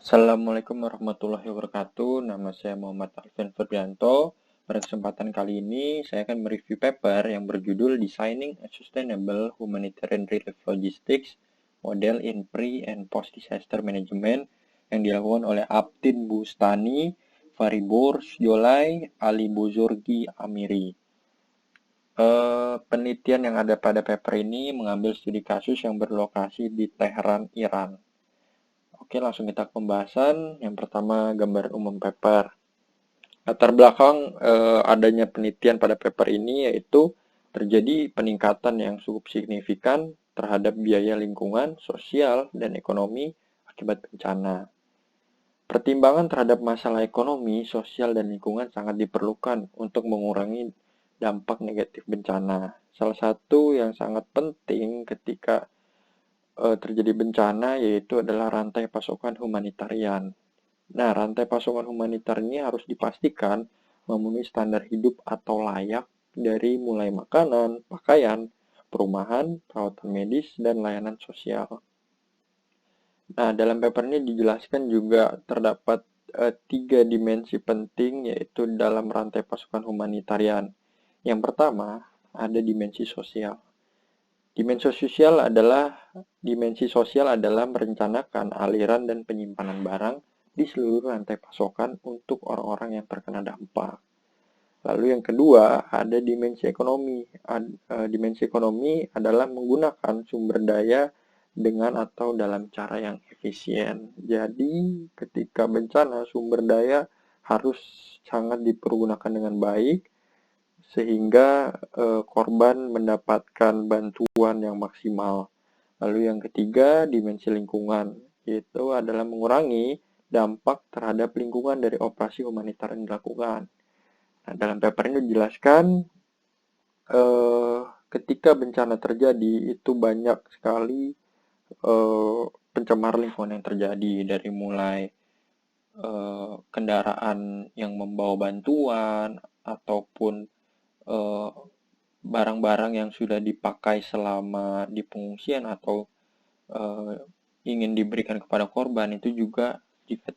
Assalamualaikum warahmatullahi wabarakatuh. Nama saya Muhammad Alfian Ferdianto. Pada kesempatan kali ini, saya akan mereview paper yang berjudul Designing a Sustainable Humanitarian Relief Logistics Model in Pre- and Post-Disaster Management yang dilakukan oleh Abdin Bustani, Faribur Jolai, Ali Bozorgi Amiri. Penelitian yang ada pada paper ini mengambil studi kasus yang berlokasi di Teheran, Iran. Oke, langsung kita ke pembahasan. Yang pertama, gambar umum paper. Latar belakang adanya penelitian pada paper ini yaitu terjadi peningkatan yang cukup signifikan terhadap biaya lingkungan, sosial, dan ekonomi akibat bencana. Pertimbangan terhadap masalah ekonomi, sosial, dan lingkungan sangat diperlukan untuk mengurangi dampak negatif bencana. Salah satu yang sangat penting ketika terjadi bencana yaitu adalah rantai pasokan humanitarian. Nah, rantai pasokan humanitar ini harus dipastikan memenuhi standar hidup atau layak dari mulai makanan, pakaian, perumahan, perawatan medis, dan layanan sosial. Nah, dalam paper ini dijelaskan juga terdapat 3 dimensi penting yaitu dalam rantai pasokan humanitarian. Yang pertama, ada dimensi sosial. Dimensi sosial adalah merencanakan aliran dan penyimpanan barang di seluruh rantai pasokan untuk orang-orang yang terkena dampak. Lalu yang kedua, ada dimensi ekonomi. Dimensi ekonomi adalah menggunakan sumber daya dengan atau dalam cara yang efisien. Jadi, ketika bencana, sumber daya harus sangat dipergunakan dengan baik sehingga korban mendapatkan bantuan yang maksimal. Lalu yang ketiga, dimensi lingkungan, yaitu adalah mengurangi dampak terhadap lingkungan dari operasi humaniter yang dilakukan. Nah, dalam paper ini dijelaskan ketika bencana terjadi itu banyak sekali pencemaran lingkungan yang terjadi dari mulai kendaraan yang membawa bantuan ataupun barang-barang yang sudah dipakai selama di pengungsian atau ingin diberikan kepada korban itu juga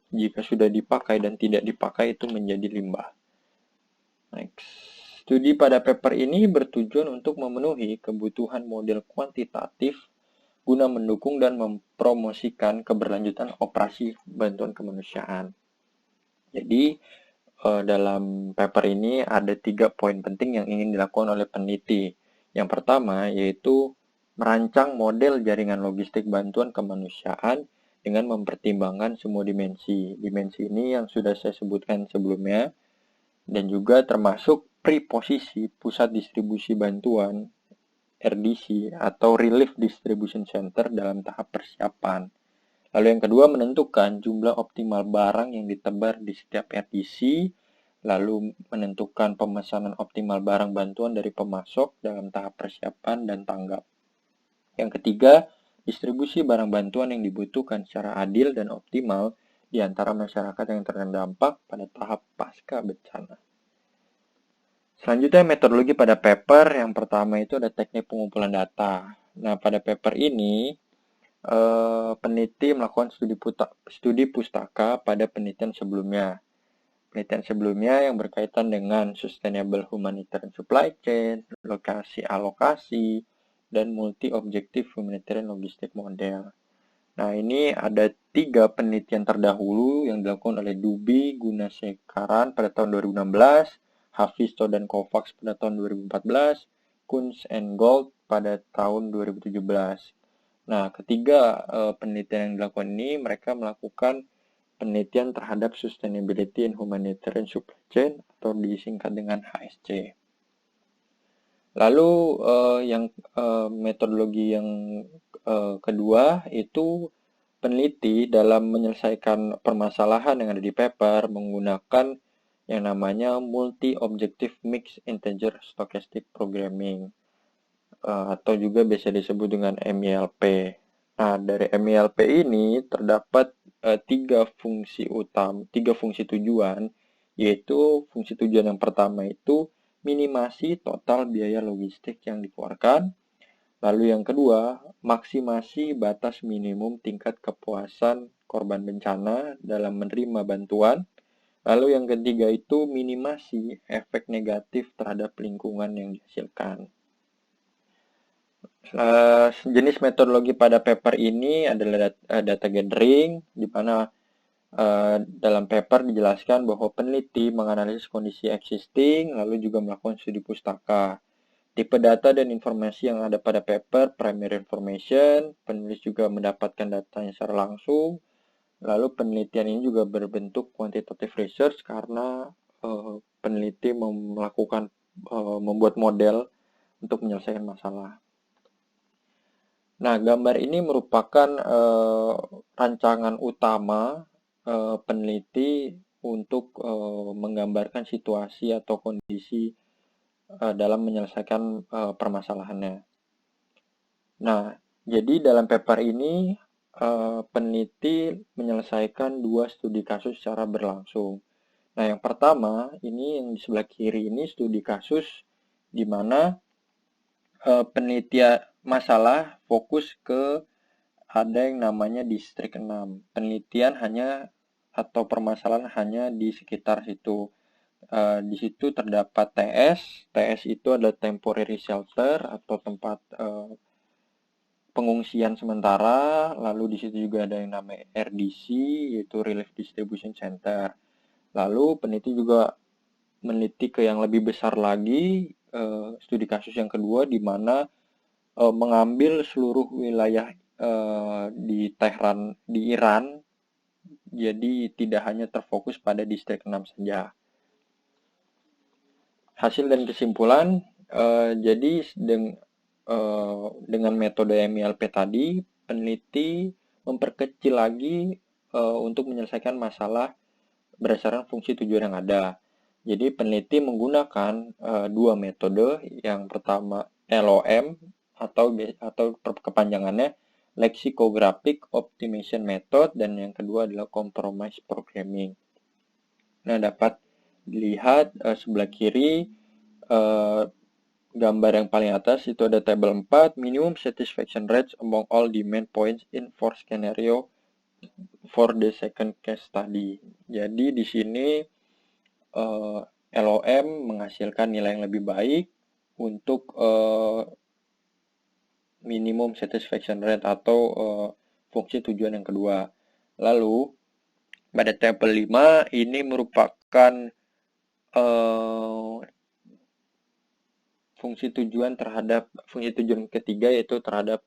jika sudah dipakai dan tidak dipakai itu menjadi limbah. Next. Studi pada paper ini bertujuan untuk memenuhi kebutuhan model kuantitatif guna mendukung dan mempromosikan keberlanjutan operasi bantuan kemanusiaan. Jadi dalam paper ini ada 3 poin penting yang ingin dilakukan oleh peneliti. Yang pertama yaitu merancang model jaringan logistik bantuan kemanusiaan dengan mempertimbangkan semua dimensi. Dimensi ini yang sudah saya sebutkan sebelumnya dan juga termasuk preposisi pusat distribusi bantuan RDC atau Relief Distribution Center dalam tahap persiapan. Lalu yang kedua menentukan jumlah optimal barang yang ditebar di setiap RDC, lalu menentukan pemesanan optimal barang bantuan dari pemasok dalam tahap persiapan dan tanggap. Yang ketiga, distribusi barang bantuan yang dibutuhkan secara adil dan optimal di antara masyarakat yang terkena dampak pada tahap pasca bencana. Selanjutnya metodologi pada paper, yang pertama itu ada teknik pengumpulan data. Nah, pada paper ini peneliti melakukan studi pustaka pada penelitian sebelumnya. Penelitian sebelumnya yang berkaitan dengan Sustainable Humanitarian Supply Chain, lokasi alokasi, dan multi-objective humanitarian logistic model. Nah, ini ada 3 penelitian terdahulu yang dilakukan oleh Dubi Gunasekaran pada tahun 2016, Hafisto dan Kovacs pada tahun 2014, Kunz and Gold pada tahun 2017. Nah, ketiga penelitian yang dilakukan ini, mereka melakukan penelitian terhadap Sustainability and Humanitarian Supply Chain atau disingkat dengan HSC. Lalu metodologi yang kedua itu peneliti dalam menyelesaikan permasalahan yang ada di paper menggunakan yang namanya Multi-Objective Mixed Integer Stochastic Programming atau juga biasa disebut dengan MILP. Nah, dari MILP ini terdapat 3 fungsi tujuan, yaitu fungsi tujuan yang pertama itu minimasi total biaya logistik yang dikeluarkan. Lalu yang kedua, maksimasi batas minimum tingkat kepuasan korban bencana dalam menerima bantuan. Lalu yang ketiga itu minimasi efek negatif terhadap lingkungan yang dihasilkan. Jenis metodologi pada paper ini adalah data gathering, di mana dalam paper dijelaskan bahwa peneliti menganalisis kondisi existing, lalu juga melakukan studi pustaka. Tipe data dan informasi yang ada pada paper, primary information, penulis juga mendapatkan datanya secara langsung. Lalu penelitian ini juga berbentuk quantitative research karena peneliti membuat model untuk menyelesaikan masalah. Nah, gambar ini merupakan rancangan utama peneliti untuk menggambarkan situasi atau kondisi dalam menyelesaikan permasalahannya. Nah, jadi dalam paper ini peneliti menyelesaikan 2 studi kasus secara berlangsung. Nah, yang pertama, ini yang di sebelah kiri ini studi kasus di mana penelitian masalah fokus ke ada yang namanya distrik 6. Penelitian hanya atau permasalahan hanya di sekitar situ. Di situ terdapat TS. TS itu adalah temporary shelter atau tempat pengungsian sementara, lalu di situ juga ada yang namanya RDC, yaitu Relief Distribution Center. Lalu peneliti juga meneliti ke yang lebih besar lagi, studi kasus yang kedua di mana mengambil seluruh wilayah di Tehran, di Iran, jadi tidak hanya terfokus pada distrik 6 saja. Hasil dan kesimpulan, jadi dengan metode MILP tadi, peneliti memperkecil lagi untuk menyelesaikan masalah berdasarkan fungsi tujuan yang ada. Jadi peneliti menggunakan 2 metode, yang pertama LOM atau kepanjangannya Lexicographic Optimization Method, dan yang kedua adalah Compromise Programming. Nah, dapat dilihat sebelah kiri gambar yang paling atas itu ada tabel 4, minimum satisfaction rates among all demand points in 4 scenario for the second case study. Jadi di sini LOM menghasilkan nilai yang lebih baik untuk minimum satisfaction rate atau fungsi tujuan yang kedua. Lalu pada tabel 5 ini merupakan fungsi tujuan ketiga, yaitu terhadap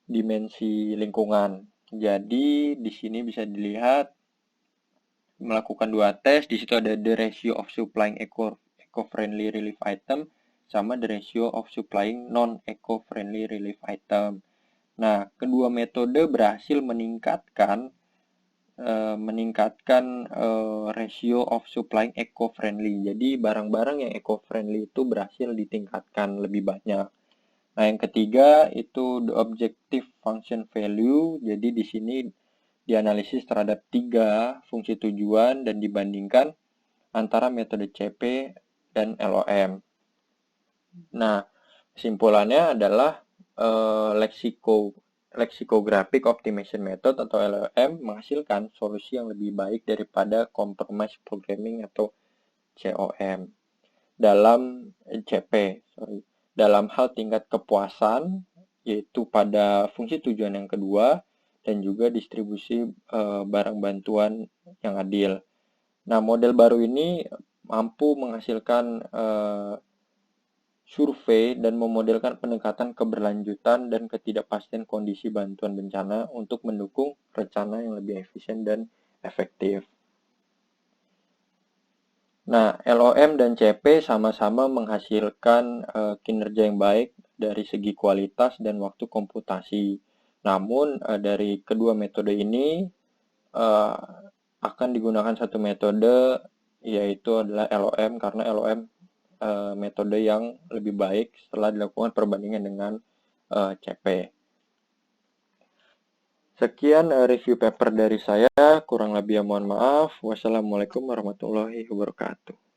dimensi lingkungan. Jadi di sini bisa dilihat melakukan 2 tes. Di situ ada the ratio of supplying eco-friendly relief item sama the ratio of supplying non-eco-friendly relief item. Nah, kedua metode berhasil meningkatkan ratio of supplying eco-friendly. Jadi barang-barang yang eco-friendly itu berhasil ditingkatkan lebih banyak. Nah, yang ketiga itu the objective function value. Jadi di sini dianalisis terhadap 3 fungsi tujuan dan dibandingkan antara metode CP dan LOM. Nah, kesimpulannya adalah Lexicographic Optimization Method atau LOM menghasilkan solusi yang lebih baik daripada Compromise Programming atau COM dalam dalam hal tingkat kepuasan, yaitu pada fungsi tujuan yang kedua dan juga distribusi barang bantuan yang adil. Nah, model baru ini mampu menghasilkan survei dan memodelkan pendekatan keberlanjutan dan ketidakpastian kondisi bantuan bencana untuk mendukung rencana yang lebih efisien dan efektif. Nah, LOM dan CP sama-sama menghasilkan kinerja yang baik dari segi kualitas dan waktu komputasi. Namun, dari kedua metode ini akan digunakan satu metode, yaitu adalah LOM, karena LOM metode yang lebih baik setelah dilakukan perbandingan dengan CP. Sekian review paper dari saya, kurang lebih mohon maaf. Wassalamualaikum warahmatullahi wabarakatuh.